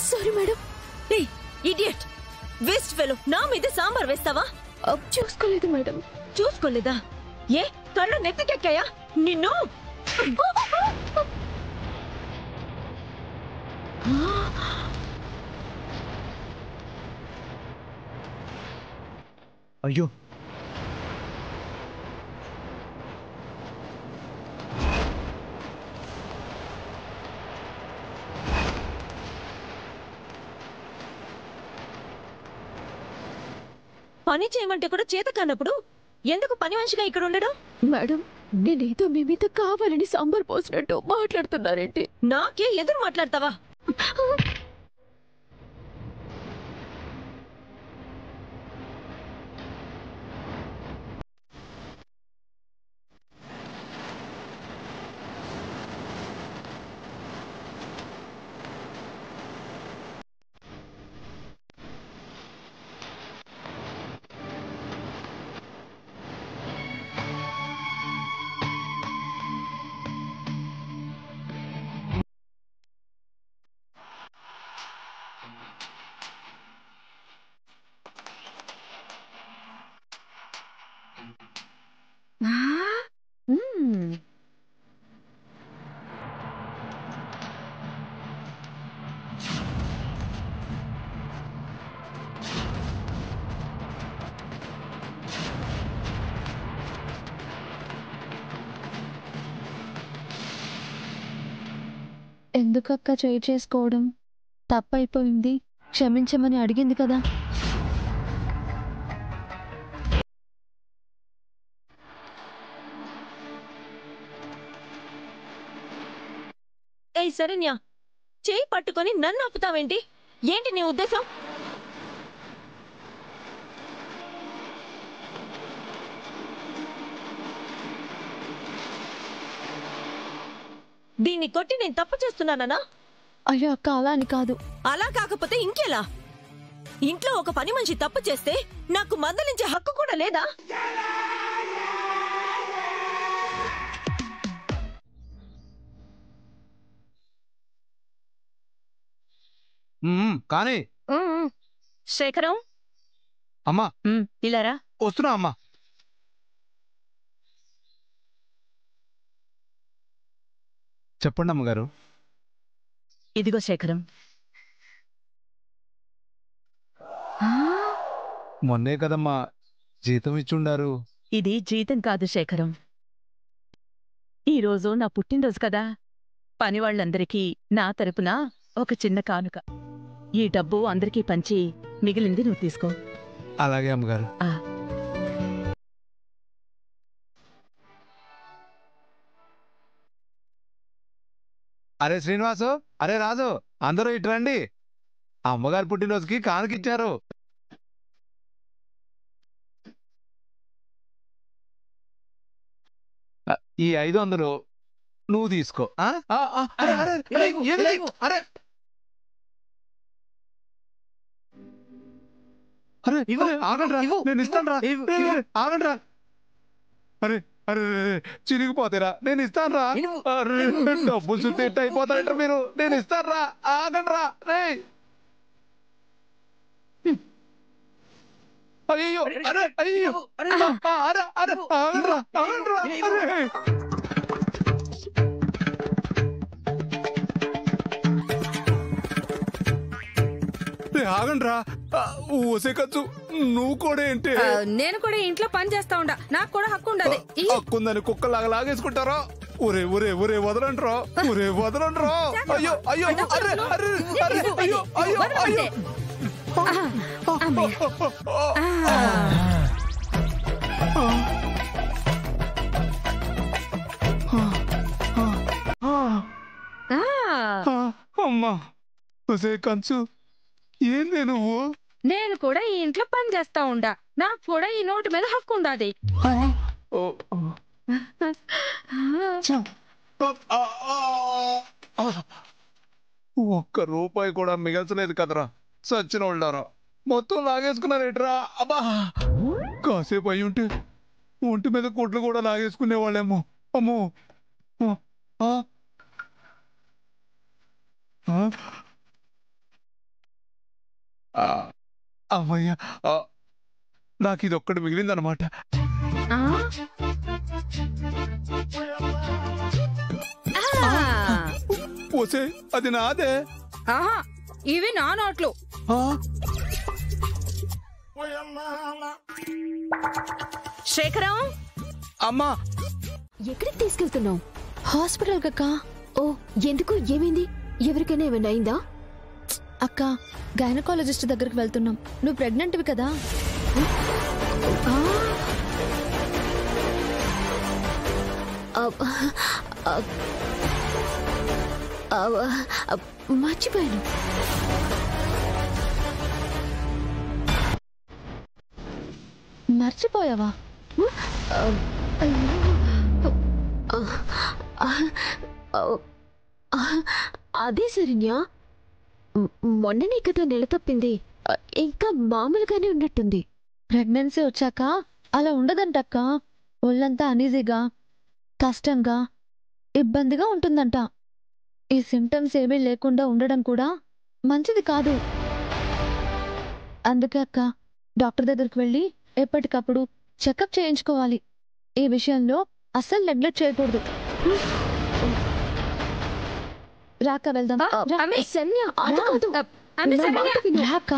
Sorry madam. ఏయ్ idiot, waste fellow, నా మీద సాంబార్ వేస్తావా? చూసుకోలేదు మేడం. చూసుకోలేదా? ఏ కళ్ళు నెత్తికెక్కాయా నిన్ను? అయ్యో పని చేయమంటే కూడా చేత కానప్పుడు ఎందుకు పని మనిషిగా ఇక్కడ ఉండడం? మేడం, నేనేదో మీ మీద కావాలని సాంబార్ పోసినట్టు మాట్లాడుతున్నారేంటి? నాకే ఎదురు మాట్లాడతావా? ఎందుకక్క చేయి చేసుకోవడం? తప్పైపోయింది, క్షమించమని అడిగింది కదా. ఏయ్ శరణ్య, చేయి పట్టుకొని నన్ను ఆపుతావేంటి? ఏంటి నీ ఉద్దేశం? దీన్ని కొట్టి నేను తప్పు చేస్తున్నానా? అయ్యో అక్క, అలా అని కాదు. అలా కాకపోతే ఇంకెలా? ఇంట్లో ఒక పని మనిషి తప్పు చేస్తే నాకు మందలించే హక్కు కూడా లేదా? కానీ శేఖరం, అమ్మా ఇలారా. వస్తున్నా అమ్మా. చెప్పండి అమ్మగారు. ఇదిగో శేఖరం. మొన్నే కదమ్మా జీతం ఇచ్చుండారు. ఇది జీతం కాదు శేఖరం. ఈరోజు నా పుట్టినరోజు కదా, పనివాళ్లందరికీ నా తరపున ఒక చిన్న కానుక. ఈ డబ్బు అందరికీ పంచి మిగిలింది నువ్వు తీసుకో. అలాగే అమ్మగారు. అరే శ్రీనివాసు, అరే రాజు, అందరూ ఇటు రండి. అమ్మగారు పుట్టినరోజుకి కానుకిచ్చారు. ఈ 500 నువ్వు తీసుకో. నేను ఇస్తాను రా. ఆగండి రా. అరే అరే చిరిగిపోతారా? నేను ఇస్తాను రా. డబ్బులు చూస్తే ఎట్ట అయిపోతారంట మీరు. నేను ఇస్తాను రా. ఆగండి రా. అయ్యో అరే అయ్యో ఆగండి రా. ఊసే ఖర్చు నువ్వు కూడా ఏంటి? నేను కూడా ఇంట్లో పని చేస్తా ఉండా, నాకు కూడా హక్కు ఉండదు. హక్కుందని కుక్కలాగా లాగేసుకుంటారా? ఒరే ఒరే ఒరే వదలండి రా. ఒరే వదలండి రా. అయ్యో అయ్యో అరే అరే అయ్యో అయ్యో అయ్యో. అమ్మా ఊసే కంచు, ఏంది నువ్వు? నేను కూడా ఈ ఇంట్లో పని చేస్తా ఉండా, నాకు కూడా ఈ నోటు మీద హక్కు ఉండాది. ఒక్క రూపాయి కూడా మిగల్చలేదు కదరా సచ్చిన వాళ్ళారా. మొత్తం లాగేసుకున్నారేట్రా? అబ్బా, కాసేపు అయి ఉంటే ఒంటి మీద కొట్లు కూడా లాగేసుకునే వాళ్ళేమో. అమ్మో. ఆ, అమ్మయ్య ఆ, నాకు ఇది ఒక్కటి మిగిలిందనమాట. ఆ? ఓసే అది నాదే. ఆహా, ఇవి నా నోట్లు. ఆ, శేఖరం, అమ్మా ఎక్కడికి తీసుకెళ్తున్నావు? హాస్పిటల్ కక్క. ఓ ఎందుకు? ఏమైంది? ఎవరికైనా ఏమైనా అయిందా? అక్క, గైనకాలజిస్ట్ దగ్గరికి వెళ్తున్నాం. నువ్వు ప్రెగ్నెంట్వి కదా? ఆ! మర్చిపోయాను. మర్చిపోయావా? అదే సరిన్యా, మొన్ననే కదా నెల తప్పింది. ఇంకా మామూలుగానే ఉన్నట్టుంది. ప్రెగ్నెన్సీ వచ్చాక అలా ఉండదంటక్క. ఒళ్ళంతా అనీజీగా, కష్టంగా, ఇబ్బందిగా ఉంటుందంట. ఈ సిమ్టమ్స్ ఏమీ లేకుండా ఉండడం కూడా మంచిది కాదు. అందుకే అక్క, డాక్టర్ దగ్గరికి వెళ్ళి ఎప్పటికప్పుడు చెకప్ చేయించుకోవాలి. ఈ విషయంలో అస్సలు నెగ్లెక్ట్ చేయకూడదు. రాక వెళ్దాం. అమ్మే, సన్య, అది కాదు. అమ్మే, నా సరే. మాట విను. రాక